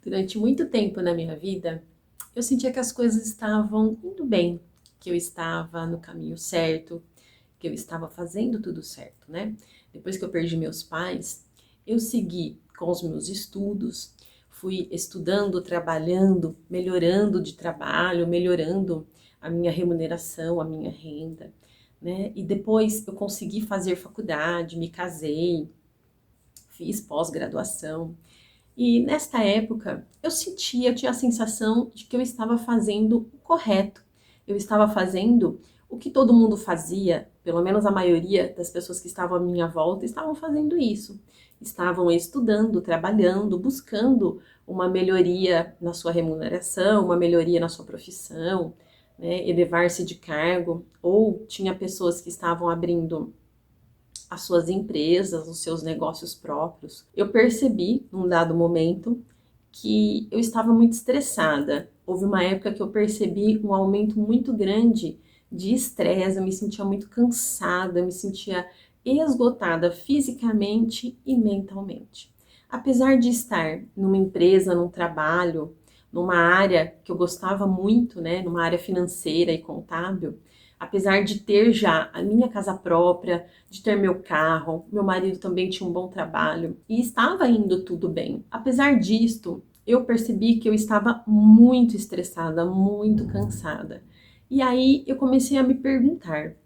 Durante muito tempo na minha vida, eu sentia que as coisas estavam indo bem, que eu estava no caminho certo, que eu estava fazendo tudo certo, né? Depois que eu perdi meus pais, eu segui com os meus estudos, fui estudando, trabalhando, melhorando de trabalho, melhorando a minha remuneração, a minha renda, né? E depois eu consegui fazer faculdade, me casei, fiz pós-graduação. E nesta época, eu tinha a sensação de que eu estava fazendo o correto. Eu estava fazendo o que todo mundo fazia, pelo menos a maioria das pessoas que estavam à minha volta estavam fazendo isso. Estavam estudando, trabalhando, buscando uma melhoria na sua remuneração, uma melhoria na sua profissão, né, elevar-se de cargo, ou tinha pessoas que estavam abrindo as suas empresas, os seus negócios próprios. Eu percebi, num dado momento, que eu estava muito estressada. Houve uma época que eu percebi um aumento muito grande de estresse, eu me sentia muito cansada, eu me sentia esgotada fisicamente e mentalmente. Apesar de estar numa empresa, num trabalho, numa área que eu gostava muito, né, numa área financeira e contábil, apesar de ter já a minha casa própria, de ter meu carro, meu marido também tinha um bom trabalho e estava indo tudo bem. Apesar disto, eu percebi que eu estava muito estressada, muito cansada. E aí eu comecei a me perguntar: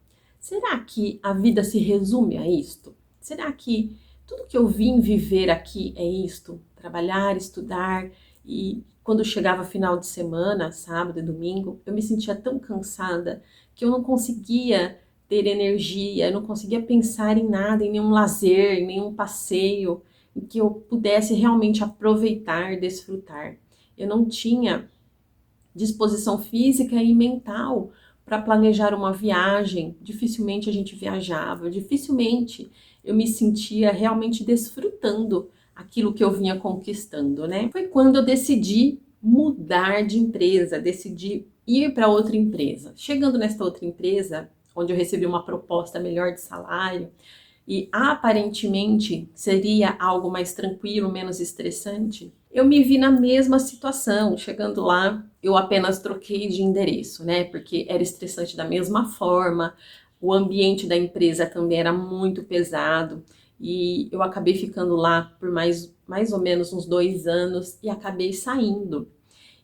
será que a vida se resume a isto? Será que tudo que eu vim viver aqui é isto? Trabalhar, estudar e quando chegava final de semana, sábado e domingo, eu me sentia tão cansada que eu não conseguia ter energia, eu não conseguia pensar em nada, em nenhum lazer, em nenhum passeio, em que eu pudesse realmente aproveitar, desfrutar. Eu não tinha disposição física e mental para planejar uma viagem. Dificilmente a gente viajava, dificilmente eu me sentia realmente desfrutando aquilo que eu vinha conquistando, né? Foi quando eu decidi mudar de empresa, decidi ir para outra empresa. Chegando nesta outra empresa, onde eu recebi uma proposta melhor de salário, e aparentemente seria algo mais tranquilo, menos estressante, eu me vi na mesma situação. Chegando lá, eu apenas troquei de endereço, né? Porque era estressante da mesma forma, o ambiente da empresa também era muito pesado e eu acabei ficando lá por mais ou menos uns 2 anos e acabei saindo.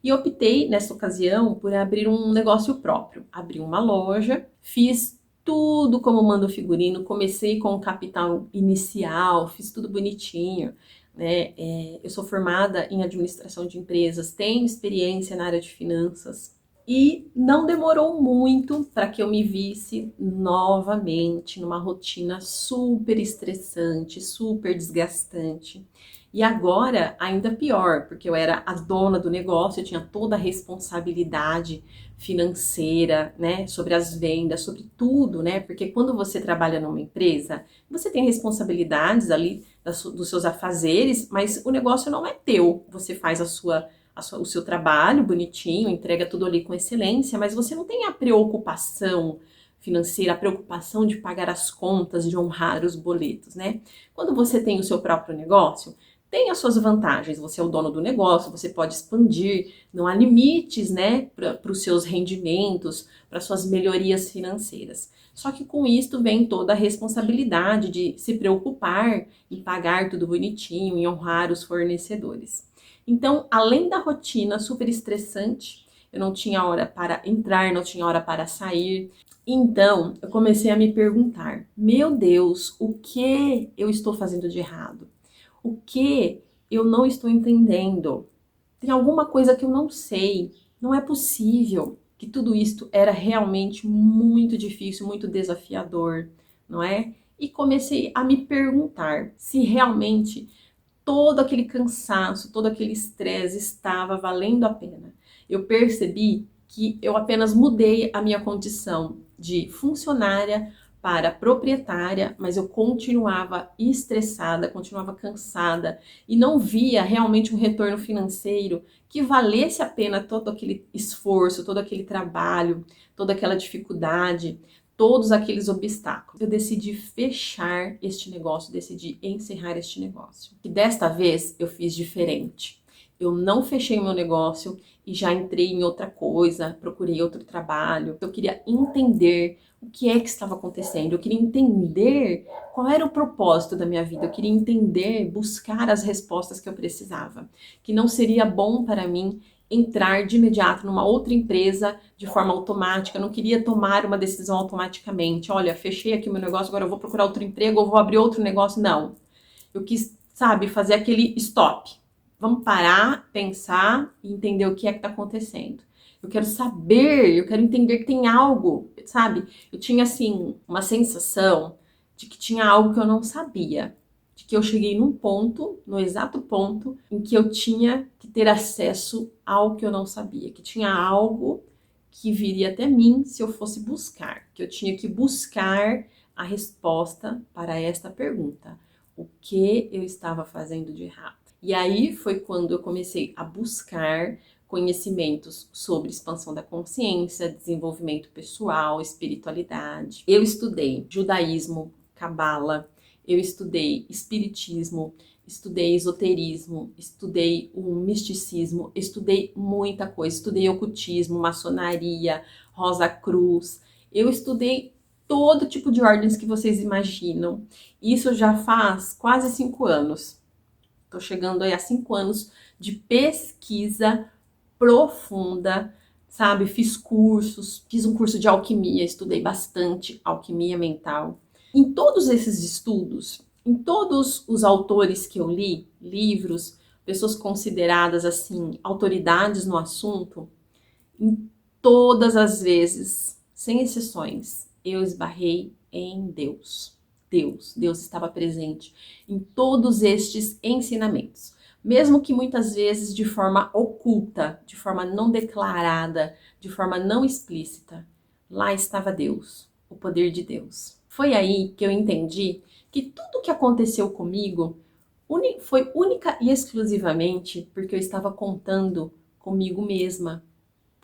E optei, nessa ocasião, por abrir um negócio próprio. Abri uma loja, fiz tudo como manda o figurino, comecei com o capital inicial, fiz tudo bonitinho, né? Eu sou formada em administração de empresas, tenho experiência na área de finanças, e não demorou muito para que eu me visse novamente numa rotina super estressante, super desgastante. E agora, ainda pior, porque eu era a dona do negócio, eu tinha toda a responsabilidade financeira, né, sobre as vendas, sobre tudo, né? Porque quando você trabalha numa empresa, você tem responsabilidades ali dos seus afazeres, mas o negócio não é teu. Você faz o seu trabalho bonitinho, entrega tudo ali com excelência, mas você não tem a preocupação financeira, a preocupação de pagar as contas, de honrar os boletos, né? Quando você tem o seu próprio negócio, tem as suas vantagens. Você é o dono do negócio, você pode expandir, não há limites, né, para os seus rendimentos, para suas melhorias financeiras. Só que com isto vem toda a responsabilidade de se preocupar em pagar tudo bonitinho, em honrar os fornecedores. Então, além da rotina super estressante, eu não tinha hora para entrar, não tinha hora para sair. Então, eu comecei a me perguntar: meu Deus, o que eu estou fazendo de errado? O que eu não estou entendendo? Tem alguma coisa que eu não sei. Não é possível que tudo isto era realmente muito difícil, muito desafiador, não é? E comecei a me perguntar se realmente todo aquele cansaço, todo aquele estresse estava valendo a pena. Eu percebi que eu apenas mudei a minha condição de funcionária para proprietária, mas eu continuava estressada, continuava cansada e não via realmente um retorno financeiro que valesse a pena todo aquele esforço, todo aquele trabalho, toda aquela dificuldade, todos aqueles obstáculos. Eu decidi fechar este negócio, decidi encerrar este negócio. E desta vez eu fiz diferente. Eu não fechei o meu negócio e já entrei em outra coisa, procurei outro trabalho. Eu queria entender o que é que estava acontecendo. Eu queria entender qual era o propósito da minha vida. Eu queria entender, buscar as respostas que eu precisava. Que não seria bom para mim entrar de imediato numa outra empresa de forma automática. Eu não queria tomar uma decisão automaticamente. Olha, fechei aqui o meu negócio, agora eu vou procurar outro emprego ou vou abrir outro negócio. Não. Eu quis, sabe, fazer aquele stop. Vamos parar, pensar e entender o que é que está acontecendo. Eu quero saber, eu quero entender que tem algo, sabe? Eu tinha, assim, uma sensação de que tinha algo que eu não sabia. De que eu cheguei num ponto, no exato ponto, em que eu tinha que ter acesso ao que eu não sabia. Que tinha algo que viria até mim se eu fosse buscar. Que eu tinha que buscar a resposta para esta pergunta. O que eu estava fazendo de errado? E aí foi quando eu comecei a buscar conhecimentos sobre expansão da consciência, desenvolvimento pessoal, espiritualidade. Eu estudei judaísmo, cabala, eu estudei espiritismo, estudei esoterismo, estudei o misticismo, estudei muita coisa, estudei ocultismo, maçonaria, Rosa Cruz. Eu estudei todo tipo de ordens que vocês imaginam. Isso já faz quase 5 anos. Estou chegando aí a 5 anos de pesquisa profunda, sabe? Fiz cursos, fiz um curso de alquimia, estudei bastante alquimia mental. Em todos esses estudos, em todos os autores que eu li, livros, pessoas consideradas assim, autoridades no assunto, em todas as vezes, sem exceções, eu esbarrei em Deus. Deus estava presente em todos estes ensinamentos. Mesmo que muitas vezes de forma oculta, de forma não declarada, de forma não explícita, lá estava Deus, o poder de Deus. Foi aí que eu entendi que tudo o que aconteceu comigo foi única e exclusivamente porque eu estava contando comigo mesma,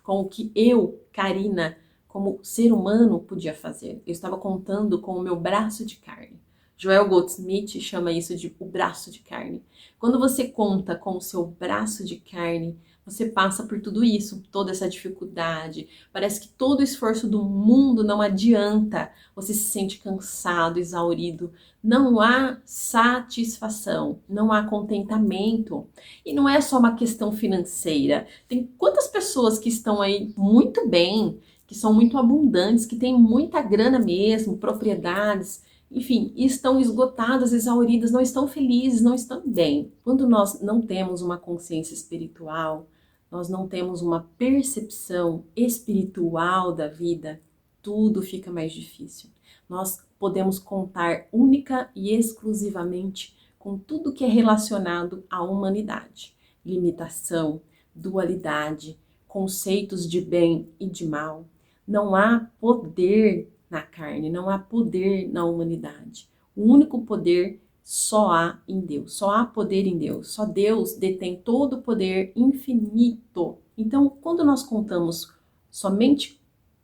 com o que eu, Karina, como ser humano podia fazer. Eu estava contando com o meu braço de carne. Joel Goldsmith chama isso de o braço de carne. Quando você conta com o seu braço de carne, você passa por tudo isso, toda essa dificuldade. Parece que todo o esforço do mundo não adianta. Você se sente cansado, exaurido. Não há satisfação, não há contentamento. E não é só uma questão financeira. Tem quantas pessoas que estão aí muito bem, que são muito abundantes, que têm muita grana mesmo, propriedades, enfim, e estão esgotadas, exauridas, não estão felizes, não estão bem. Quando nós não temos uma consciência espiritual, nós não temos uma percepção espiritual da vida, tudo fica mais difícil. Nós podemos contar única e exclusivamente com tudo que é relacionado à humanidade. Limitação, dualidade, conceitos de bem e de mal. Não há poder na carne, não há poder na humanidade. O único poder só há em Deus, só há poder em Deus. Só Deus detém todo o poder infinito. Então, quando nós contamos somente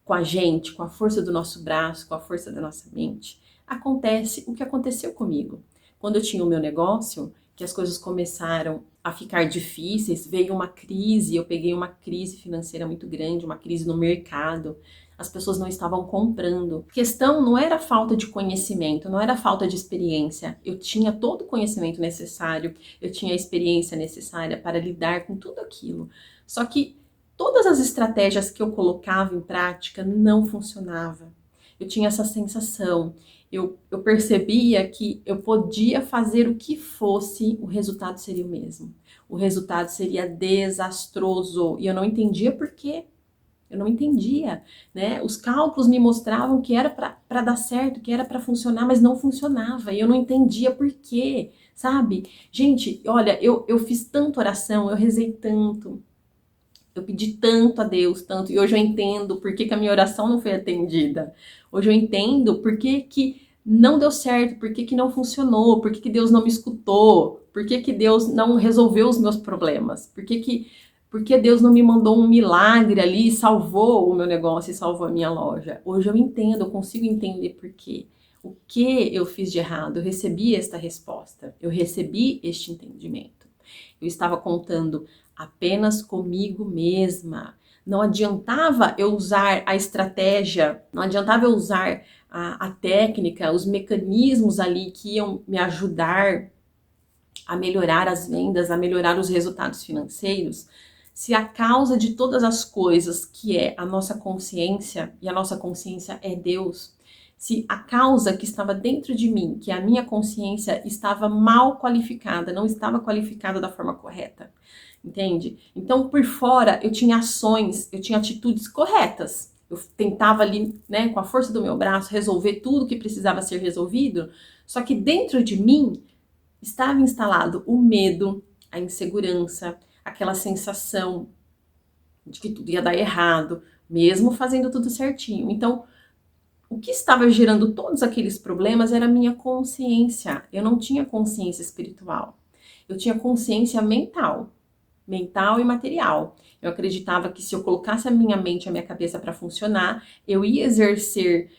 com a gente, com a força do nosso braço, com a força da nossa mente, acontece o que aconteceu comigo. Quando eu tinha o meu negócio, que as coisas começaram a ficar difíceis, veio uma crise, eu peguei uma crise financeira muito grande, uma crise no mercado, as pessoas não estavam comprando. A questão não era falta de conhecimento, não era falta de experiência. Eu tinha todo o conhecimento necessário, eu tinha a experiência necessária para lidar com tudo aquilo. Só que todas as estratégias que eu colocava em prática não funcionavam. Eu tinha essa sensação, eu percebia que eu podia fazer o que fosse, o resultado seria o mesmo. O resultado seria desastroso e eu não entendia por quê. Eu não entendia, né? Os cálculos me mostravam que era para dar certo, que era para funcionar, mas não funcionava. E eu não entendia por quê, sabe? Gente, olha, eu fiz tanta oração, eu rezei tanto, eu pedi tanto a Deus, tanto, e hoje eu entendo por que a minha oração não foi atendida. Hoje eu entendo por que não deu certo, por que não funcionou, por que Deus não me escutou, por que Deus não resolveu os meus problemas, porque Deus não me mandou um milagre ali e salvou o meu negócio e salvou a minha loja. Hoje eu entendo, eu consigo entender por quê. O que eu fiz de errado? Eu recebi esta resposta, eu recebi este entendimento. Eu estava contando apenas comigo mesma. Não adiantava eu usar a estratégia, não adiantava eu usar a técnica, os mecanismos ali que iam me ajudar a melhorar as vendas, a melhorar os resultados financeiros, se a causa de todas as coisas, que é a nossa consciência, e a nossa consciência é Deus, se a causa que estava dentro de mim, que é a minha consciência, estava mal qualificada, não estava qualificada da forma correta, entende? Então, por fora, eu tinha ações, eu tinha atitudes corretas. Eu tentava ali, né, com a força do meu braço, resolver tudo que precisava ser resolvido, só que dentro de mim estava instalado o medo, a insegurança, aquela sensação de que tudo ia dar errado, mesmo fazendo tudo certinho. Então, o que estava gerando todos aqueles problemas era a minha consciência. Eu não tinha consciência espiritual. Eu tinha consciência mental, mental e material. Eu acreditava que se eu colocasse a minha mente, a minha cabeça para funcionar, eu ia exercer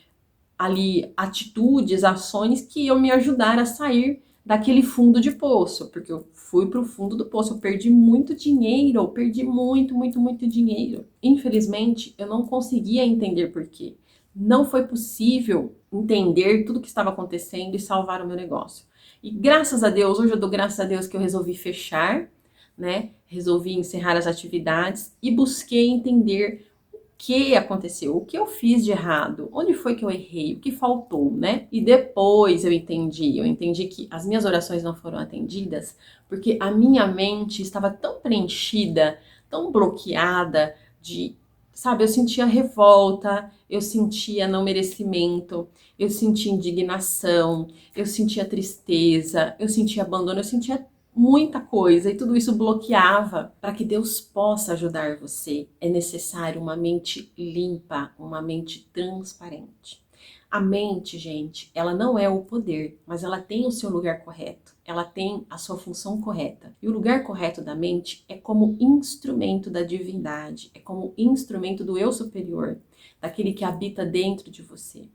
ali atitudes, ações que iam me ajudar a sair daquele fundo de poço, porque eu fui para o fundo do poço, eu perdi muito dinheiro, eu perdi muito dinheiro. Infelizmente, eu não conseguia entender por quê. Não foi possível entender tudo o que estava acontecendo e salvar o meu negócio. E graças a Deus, hoje eu dou graças a Deus que eu resolvi fechar, né? Resolvi encerrar as atividades e busquei entender que aconteceu, o que eu fiz de errado, onde foi que eu errei, o que faltou, né? E depois eu entendi que as minhas orações não foram atendidas porque a minha mente estava tão preenchida, tão bloqueada de, sabe, eu sentia revolta, eu sentia não merecimento, eu sentia indignação, eu sentia tristeza, eu sentia abandono, eu sentia muita coisa e tudo isso bloqueava. Para que Deus possa ajudar você, é necessário uma mente limpa, uma mente transparente. A mente, gente, ela não é o poder, mas ela tem o seu lugar correto. Ela tem a sua função correta. E o lugar correto da mente é como instrumento da divindade, é como instrumento do eu superior, daquele que habita dentro de você.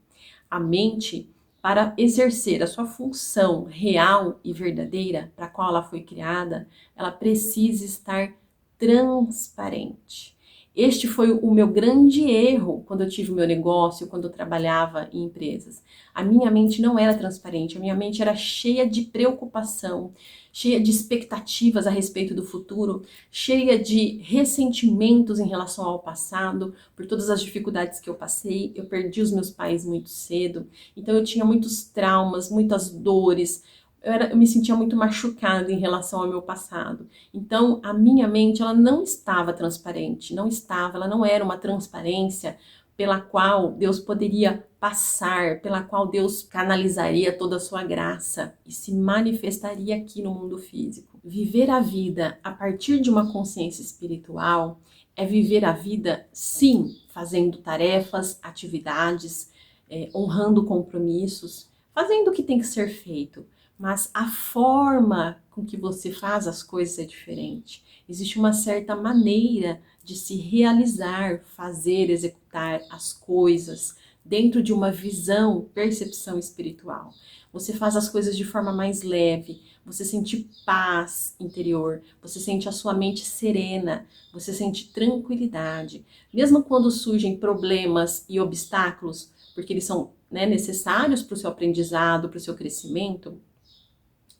A mente, para exercer a sua função real e verdadeira, para a qual ela foi criada, ela precisa estar transparente. Este foi o meu grande erro quando eu tive o meu negócio, quando eu trabalhava em empresas. A minha mente não era transparente, a minha mente era cheia de preocupação, cheia de expectativas a respeito do futuro, cheia de ressentimentos em relação ao passado, por todas as dificuldades que eu passei. Eu perdi os meus pais muito cedo, então eu tinha muitos traumas, muitas dores. Eu me sentia muito machucada em relação ao meu passado. Então, a minha mente, ela não estava transparente, ela não era uma transparência pela qual Deus poderia passar, pela qual Deus canalizaria toda a sua graça e se manifestaria aqui no mundo físico. Viver a vida a partir de uma consciência espiritual é viver a vida, sim, fazendo tarefas, atividades, honrando compromissos, fazendo o que tem que ser feito. Mas a forma com que você faz as coisas é diferente. Existe uma certa maneira de se realizar, fazer, executar as coisas dentro de uma visão, percepção espiritual. Você faz as coisas de forma mais leve, você sente paz interior, você sente a sua mente serena, você sente tranquilidade. Mesmo quando surgem problemas e obstáculos, porque eles são, né, necessários para o seu aprendizado, para o seu crescimento,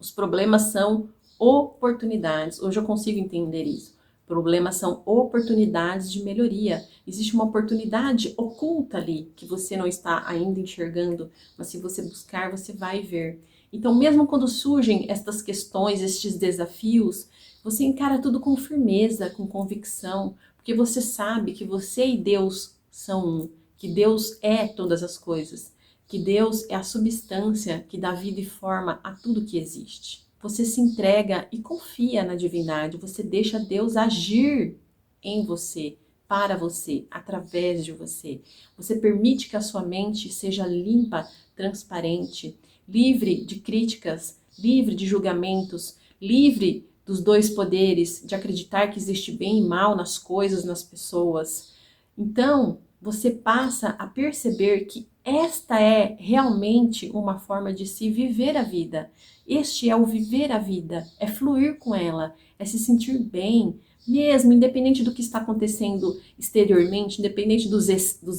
os problemas são oportunidades. Hoje eu consigo entender isso. Problemas são oportunidades de melhoria. Existe uma oportunidade oculta ali que você não está ainda enxergando, mas se você buscar, você vai ver. Então, mesmo quando surgem estas questões, estes desafios, você encara tudo com firmeza, com convicção, porque você sabe que você e Deus são um, que Deus é todas as coisas, que Deus é a substância que dá vida e forma a tudo que existe. Você se entrega e confia na divindade, você deixa Deus agir em você, para você, através de você. Você permite que a sua mente seja limpa, transparente, livre de críticas, livre de julgamentos, livre dos dois poderes, de acreditar que existe bem e mal nas coisas, nas pessoas. Então, você passa a perceber que esta é realmente uma forma de se viver a vida. Este é o viver a vida, é fluir com ela, é se sentir bem, Mesmo, independente do que está acontecendo exteriormente, independente dos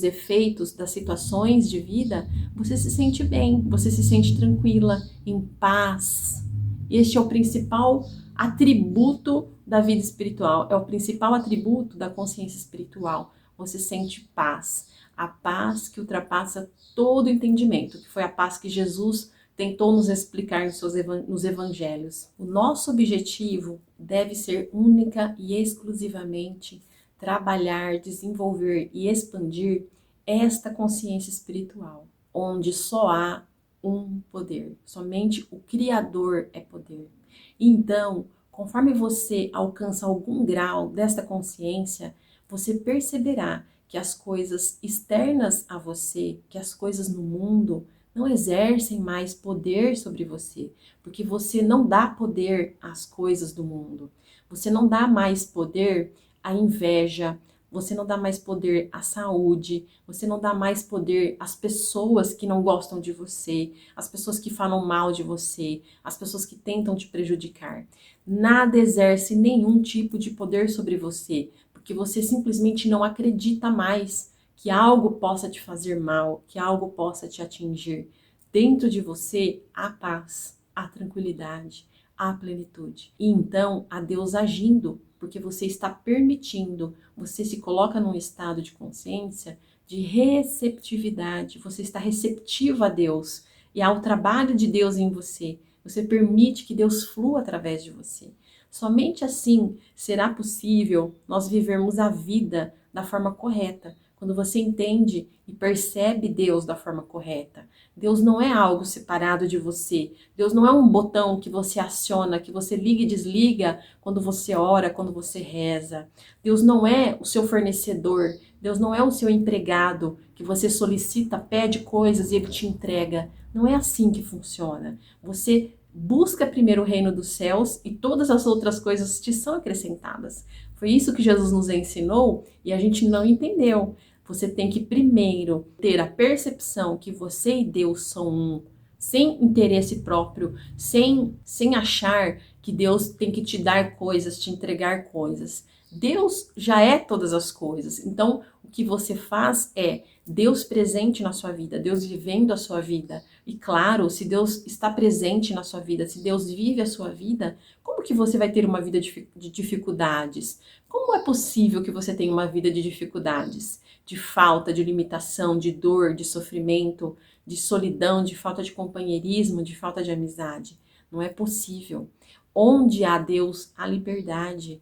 efeitos, das situações de vida, você se sente bem, você se sente tranquila, em paz. Este é o principal atributo da vida espiritual, é o principal atributo da consciência espiritual. Você sente paz, a paz que ultrapassa todo entendimento, que foi a paz que Jesus tentou nos explicar nos evangelhos. O nosso objetivo deve ser única e exclusivamente trabalhar, desenvolver e expandir esta consciência espiritual, onde só há um poder, somente o Criador é poder. Então, conforme você alcança algum grau desta consciência, você perceberá que as coisas externas a você, que as coisas no mundo, não exercem mais poder sobre você, porque você não dá poder às coisas do mundo. Você não dá mais poder à inveja, você não dá mais poder à saúde, você não dá mais poder às pessoas que não gostam de você, às pessoas que falam mal de você, às pessoas que tentam te prejudicar. Nada exerce nenhum tipo de poder sobre você, porque você simplesmente não acredita mais que algo possa te fazer mal, que algo possa te atingir. Dentro de você há paz, há tranquilidade, há plenitude. E então há Deus agindo, porque você está permitindo, você se coloca num estado de consciência de receptividade, você está receptivo a Deus e ao trabalho de Deus em você. Você permite que Deus flua através de você. Somente assim será possível nós vivermos a vida da forma correta, quando você entende e percebe Deus da forma correta. Deus não é algo separado de você. Deus não é um botão que você aciona, que você liga e desliga quando você ora, quando você reza. Deus não é o seu fornecedor. Deus não é o seu empregado que você solicita, pede coisas e ele te entrega. Não é assim que funciona. Você busca primeiro o reino dos céus e todas as outras coisas te são acrescentadas. Foi isso que Jesus nos ensinou e a gente não entendeu. Você tem que primeiro ter a percepção que você e Deus são um, sem interesse próprio, sem achar que Deus tem que te dar coisas, te entregar coisas. Deus já é todas as coisas. Então, o que você faz é Deus presente na sua vida, Deus vivendo a sua vida. E claro, se Deus está presente na sua vida, se Deus vive a sua vida, como que você vai ter uma vida de dificuldades? Como é possível que você tenha uma vida de dificuldades? De falta, de limitação, de dor, de sofrimento, de solidão, de falta de companheirismo, de falta de amizade. Não é possível. Onde há Deus, há liberdade,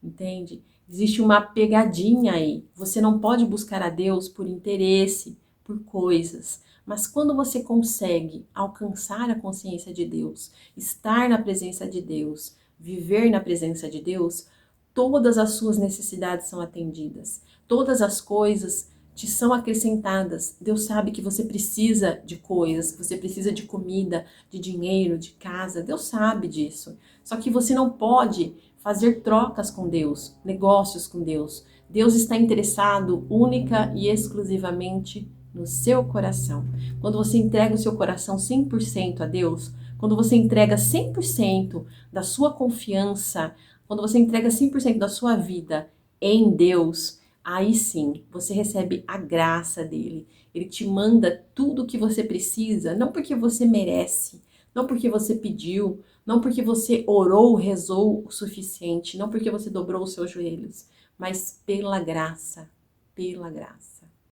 entende? Existe uma pegadinha aí. Você não pode buscar a Deus por interesse, por coisas. Mas quando você consegue alcançar a consciência de Deus, estar na presença de Deus, viver na presença de Deus, todas as suas necessidades são atendidas. Todas as coisas te são acrescentadas. Deus sabe que você precisa de coisas, que você precisa de comida, de dinheiro, de casa. Deus sabe disso. Só que você não pode fazer trocas com Deus, negócios com Deus. Deus está interessado única e exclusivamente no seu coração. Quando você entrega o seu coração 100% a Deus, quando você entrega 100% da sua confiança, quando você entrega 100% da sua vida em Deus, aí sim, você recebe a graça dele. Ele te manda tudo o que você precisa, não porque você merece, não porque você pediu, não porque você orou, rezou o suficiente, não porque você dobrou os seus joelhos, mas pela graça, pela graça.